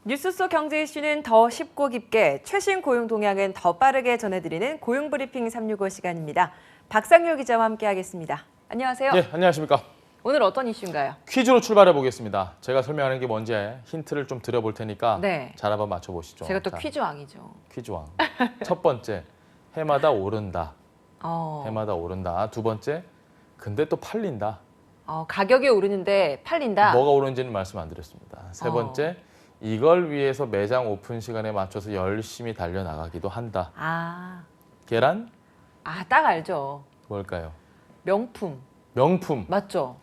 뉴스 속 경제 이슈는 더 쉽고 깊게, 최신 고용 동향은 더 빠르게 전해드리는 고용브리핑 365 시간입니다. 박상효 기자와 함께하겠습니다. 안녕하세요. 네, 안녕하십니까. 오늘 어떤 이슈인가요? 퀴즈로 출발해 보겠습니다. 제가 설명하는 게 뭔지 힌트를 좀 드려볼 테니까 네. 잘 한번 맞춰보시죠. 제가 또 자, 퀴즈 왕이죠. 퀴즈왕. 첫 번째, 해마다 오른다. 어, 해마다 오른다. 두 번째, 근데 또 팔린다. 가격이 오르는데 팔린다. 뭐가 오르는지는 말씀 안 드렸습니다. 세 번째, 이걸 위해서 매장 오픈 시간에 맞춰서 열심히 달려나가기도 한다. 계란? 딱 알죠. 뭘까요? 명품. 명품. 맞죠?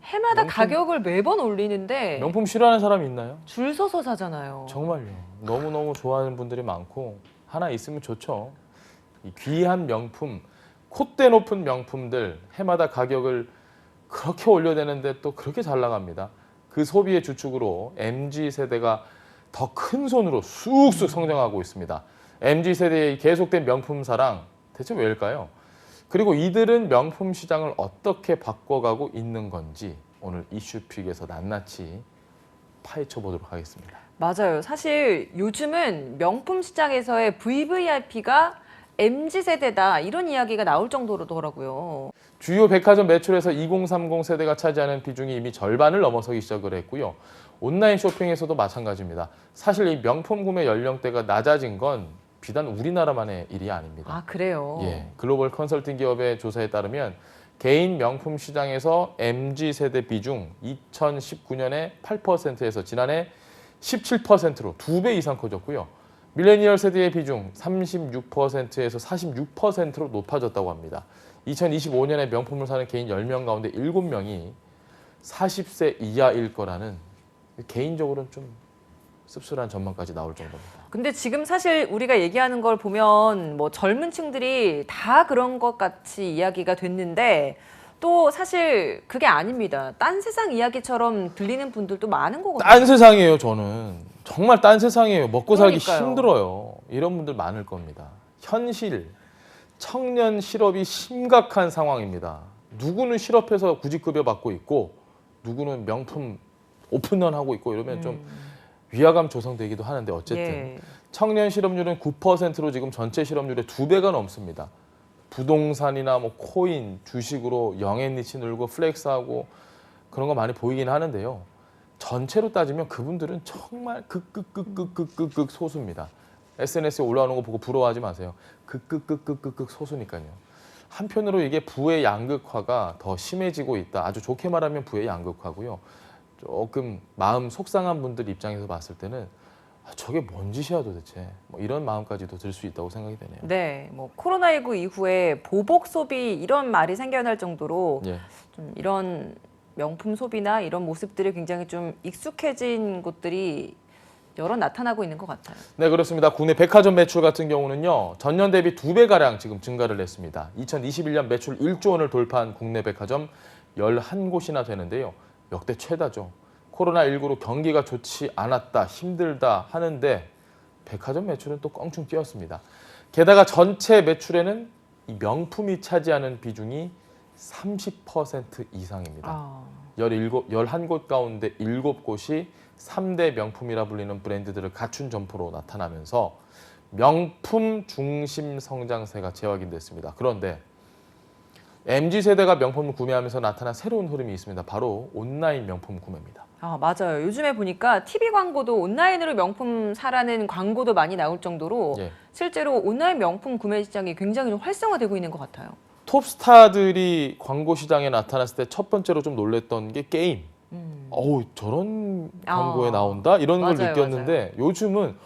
해마다 명품. 가격을 매번 올리는데 명품 싫어하는 사람이 있나요? 줄 서서 사잖아요. 정말요. 너무너무 좋아하는 분들이 많고 하나 있으면 좋죠. 이 귀한 명품, 콧대 높은 명품들 해마다 가격을 그렇게 올려대는데 또 그렇게 잘 나갑니다. 그 소비의 주축으로 MZ세대가 더 큰 손으로 쑥쑥 성장하고 있습니다. MZ세대의 계속된 명품 사랑 대체 왜일까요? 그리고 이들은 명품 시장을 어떻게 바꿔가고 있는 건지 오늘 이슈픽에서 낱낱이 파헤쳐 보도록 하겠습니다. 맞아요. 사실 요즘은 명품 시장에서의 VVIP가 MZ세대다 이런 이야기가 나올 정도로더라고요. 주요 백화점 매출에서 2030 세대가 차지하는 비중이 이미 절반을 넘어서기 시작을 했고요. 온라인 쇼핑에서도 마찬가지입니다. 사실 이 명품 구매 연령대가 낮아진 건 비단 우리나라만의 일이 아닙니다. 그래요? 예, 글로벌 컨설팅 기업의 조사에 따르면 개인 명품 시장에서 MZ세대 비중 2019년에 8%에서 지난해 17%로 2배 이상 커졌고요. 밀레니얼 세대의 비중 36%에서 46%로 높아졌다고 합니다. 2025년에 명품을 사는 개인 10명 가운데 7명이 40세 이하일 거라는 개인적으로는 좀 씁쓸한 전망까지 나올 정도입니다. 근데 지금 사실 우리가 얘기하는 걸 보면 뭐 젊은 층들이 다 그런 것 같이 이야기가 됐는데 또 사실 그게 아닙니다. 딴 세상 이야기처럼 들리는 분들도 많은 거거든요. 딴 세상이에요, 저는. 정말 딴 세상이에요. 먹고 살기 그러니까요. 힘들어요. 이런 분들 많을 겁니다. 현실, 청년 실업이 심각한 상황입니다. 누구는 실업해서 구직급여 받고 있고 누구는 명품 오픈런 하고 있고 이러면 좀 위화감 조성되기도 하는데 어쨌든 예. 청년 실업률은 9%로 지금 전체 실업률의 2배가 넘습니다. 부동산이나 뭐 코인, 주식으로 영앤리치 늘고 플렉스하고 그런 거 많이 보이긴 하는데요. 전체로 따지면 그분들은 정말 극 소수입니다. SNS에 올라오는 거 보고 부러워하지 마세요. 극 소수니까요. 한편으로 이게 부의 양극화가 더 심해지고 있다. 아주 좋게 말하면 부의 양극화고요. 조금 마음 속상한 분들 입장에서 봤을 때는 저게 뭔 짓이야 도대체 뭐 이런 마음까지도 들 수 있다고 생각이 되네요. 네, 뭐 코로나19 이후에 보복 소비 이런 말이 생겨날 정도로 예. 좀 이런 명품 소비나 이런 모습들이 굉장히 좀 익숙해진 곳들이 여러 나타나고 있는 것 같아요. 네, 그렇습니다. 국내 백화점 매출 같은 경우는요. 전년 대비 2배가량 지금 증가를 했습니다. 2021년 매출 1조 원을 돌파한 국내 백화점 11곳이나 되는데요. 역대 최다죠. 코로나19로 경기가 좋지 않았다, 힘들다 하는데 백화점 매출은 또 껑충 뛰었습니다. 게다가 전체 매출에는 이 명품이 차지하는 비중이 30% 이상입니다. 11곳 가운데 7곳이 3대 명품이라 불리는 브랜드들을 갖춘 점포로 나타나면서 명품 중심 성장세가 재확인됐습니다. 그런데 MZ세대가 명품을 구매하면서 나타난 새로운 흐름이 있습니다. 바로 온라인 명품 구매입니다. 맞아요. 요즘에 보니까 TV 광고도 온라인으로 명품 사라는 광고도 많이 나올 정도로 예. 실제로 온라인 명품 구매 시장이 굉장히 좀 활성화되고 있는 것 같아요. 톱스타들이 광고 시장에 나타났을 때 첫 번째로 좀 놀랬던 게 게임. 어우, 저런 광고에 나온다? 이런 걸 맞아요, 느꼈는데 요즘은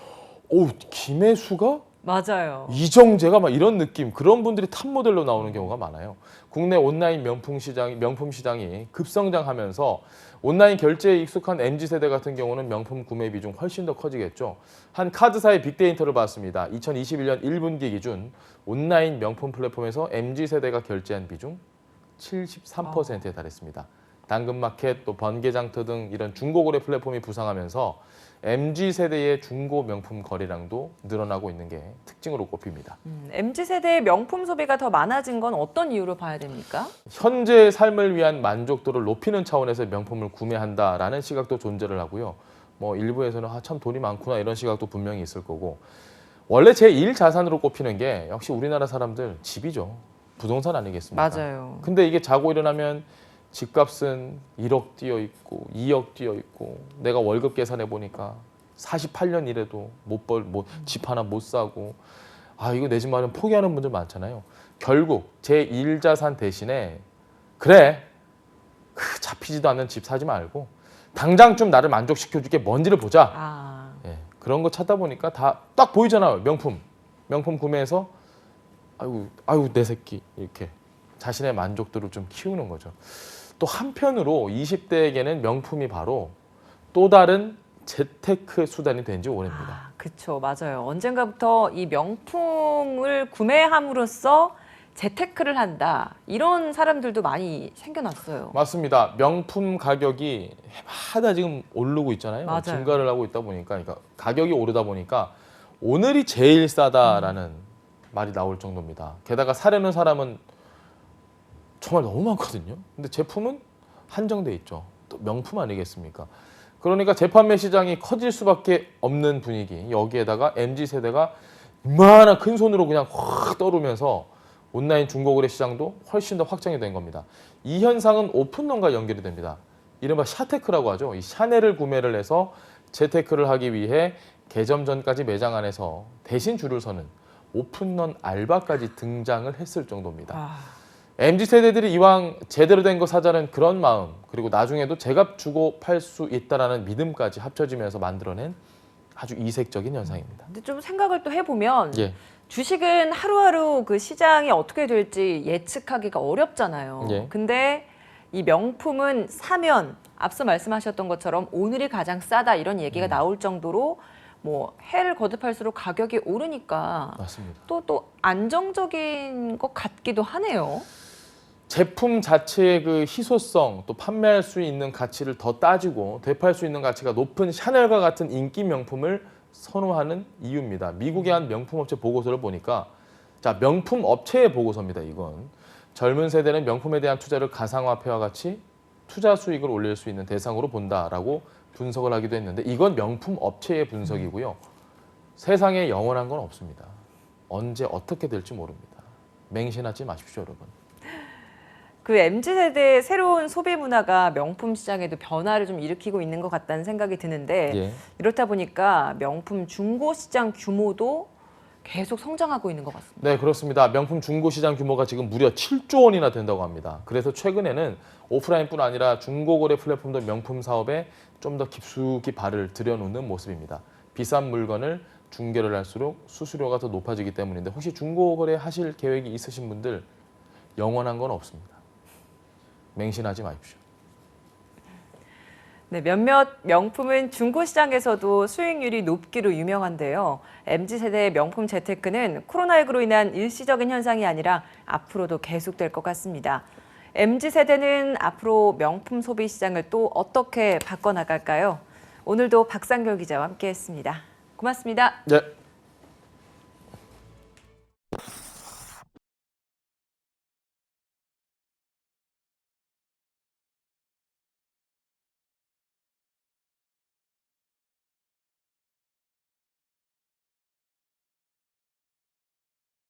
김혜수가? 맞아요. 이정재가 막 이런 느낌, 그런 분들이 탑 모델로 나오는 경우가 많아요. 국내 온라인 명품 시장이 급성장하면서 온라인 결제에 익숙한 MZ세대 같은 경우는 명품 구매 비중 훨씬 더 커지겠죠. 한 카드사의 빅데이터를 봤습니다. 2021년 1분기 기준 온라인 명품 플랫폼에서 MZ세대가 결제한 비중 73%에 달했습니다. 당근마켓, 또 번개장터 등 이런 중고거래 플랫폼이 부상하면서 MZ세대의 중고 명품 거래량도 늘어나고 있는 게 특징으로 꼽힙니다. MZ세대의 명품 소비가 더 많아진 건 어떤 이유로 봐야 됩니까? 현재의 삶을 위한 만족도를 높이는 차원에서 명품을 구매한다라는 시각도 존재를 하고요. 뭐 일부에서는 참 돈이 많구나 이런 시각도 분명히 있을 거고 원래 제1 자산으로 꼽히는 게 역시 우리나라 사람들 집이죠. 부동산 아니겠습니까? 맞아요. 근데 이게 자고 일어나면 집값은 1억 뛰어 있고 2억 뛰어 있고 내가 월급 계산해 보니까 48년 일해도 집 하나 못 사고 아 이거 내 집 마련 포기하는 분들 많잖아요. 결국 제1 자산 대신에 그래 잡히지도 않는 집 사지 말고 당장 좀 나를 만족시켜 줄게 뭔지를 보자. 아, 예, 그런 거 찾다 보니까 다 딱 보이잖아요. 명품 구매해서 아유 내 새끼 이렇게 자신의 만족도를 좀 키우는 거죠. 또 한편으로 20대에게는 명품이 바로 또 다른 재테크 수단이 된 지 오래입니다. 아, 그쵸, 맞아요. 언젠가부터 이 명품을 구매함으로써 재테크를 한다. 이런 사람들도 많이 생겨났어요. 맞습니다. 명품 가격이 해마다 지금 오르고 있잖아요. 맞아요. 증가를 하고 있다 보니까 그러니까 가격이 오르다 보니까 오늘이 제일 싸다라는 말이 나올 정도입니다. 게다가 사려는 사람은 정말 너무 많거든요. 근데 제품은 한정돼 있죠. 또 명품 아니겠습니까? 그러니까 재판매 시장이 커질 수밖에 없는 분위기. 여기에다가 MZ세대가 이만한 큰 손으로 그냥 확 떠오르면서 온라인 중고거래 시장도 훨씬 더 확장이 된 겁니다. 이 현상은 오픈런과 연결이 됩니다. 이른바 샤테크라고 하죠. 이 샤넬을 구매를 해서 재테크를 하기 위해 개점 전까지 매장 안에서 대신 줄을 서는 오픈런 알바까지 등장을 했을 정도입니다. 아, MZ세대들이 이왕 제대로 된 거 사자는 그런 마음 그리고 나중에도 제값 주고 팔 수 있다라는 믿음까지 합쳐지면서 만들어낸 아주 이색적인 현상입니다. 근데 좀 생각을 또 해보면 예. 주식은 하루하루 그 시장이 어떻게 될지 예측하기가 어렵잖아요. 예. 근데 이 명품은 사면 앞서 말씀하셨던 것처럼 오늘이 가장 싸다 이런 얘기가 나올 정도로 뭐 해를 거듭할수록 가격이 오르니까 맞습니다. 또 안정적인 것 같기도 하네요. 제품 자체의 그 희소성 또 판매할 수 있는 가치를 더 따지고 되팔 수 있는 가치가 높은 샤넬과 같은 인기 명품을 선호하는 이유입니다. 미국의 한 명품 업체 보고서를 보니까 자 명품 업체의 보고서입니다. 이건 젊은 세대는 명품에 대한 투자를 가상화폐와 같이 투자 수익을 올릴 수 있는 대상으로 본다라고 분석을 하기도 했는데 이건 명품 업체의 분석이고요. 세상에 영원한 건 없습니다. 언제 어떻게 될지 모릅니다. 맹신하지 마십시오, 여러분. 그 MZ세대의 새로운 소비 문화가 명품 시장에도 변화를 좀 일으키고 있는 것 같다는 생각이 드는데 예. 이렇다 보니까 명품 중고 시장 규모도 계속 성장하고 있는 것 같습니다. 네, 그렇습니다. 명품 중고 시장 규모가 지금 무려 7조 원이나 된다고 합니다. 그래서 최근에는 오프라인뿐 아니라 중고거래 플랫폼도 명품 사업에 좀 더 깊숙이 발을 들여놓는 모습입니다. 비싼 물건을 중개를 할수록 수수료가 더 높아지기 때문인데 혹시 중고거래 하실 계획이 있으신 분들 영원한 건 없습니다. 맹신하지 마십시오. 네, 몇몇 명품은 중고 시장에서도 수익률이 높기로 유명한데요. MZ세대의 명품 재테크는 코로나19로 인한 일시적인 현상이 아니라 앞으로도 계속될 것 같습니다. MZ세대는 앞으로 명품 소비 시장을 또 어떻게 바꿔나갈까요? 오늘도 박상결 기자와 함께했습니다. 고맙습니다. 네.